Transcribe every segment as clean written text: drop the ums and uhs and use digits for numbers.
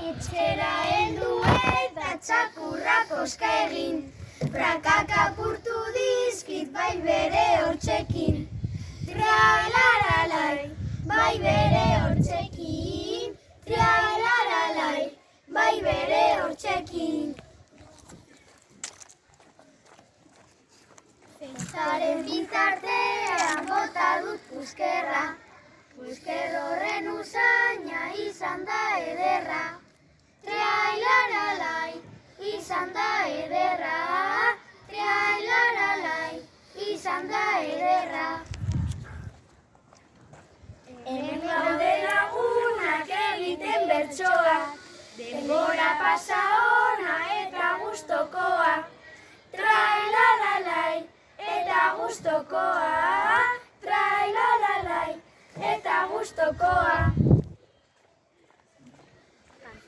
Etxera heldu eta txakurra koska egin, prakak apurtu dizkit bai bere hortxekin. Trialaralai, bai bere hortxekin, trialaralai, bai bere hortxekin. Festaren bitartean bota dut puskerra, pusker horren usaina izan da ederra. Triailaralai, izan da ederra, triailaralai, izan da ederra. Hemen gaude lagunak egiten bertsoa, denbora pasa ona eta gustokoa. Trailalalai, eta gustokoa, trailalalai, eta gustokoa.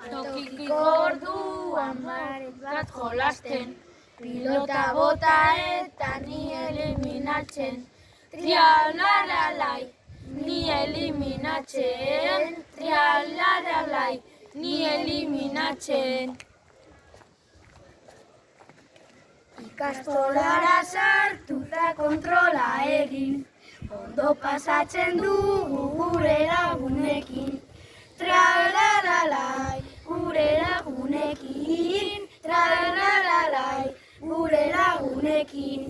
Tokiko orduan baret bat jolasten, pilota bota eta ni eliminatzen. Trialaralai, ni eliminatzen. Trialaralai, ni eliminatzen. Ikastolara sartu da kontrola egin, ondo pasatzen dugu gure lagunekin. Tralaralai, gure lagunekin, tralaralai, gure lagunekin.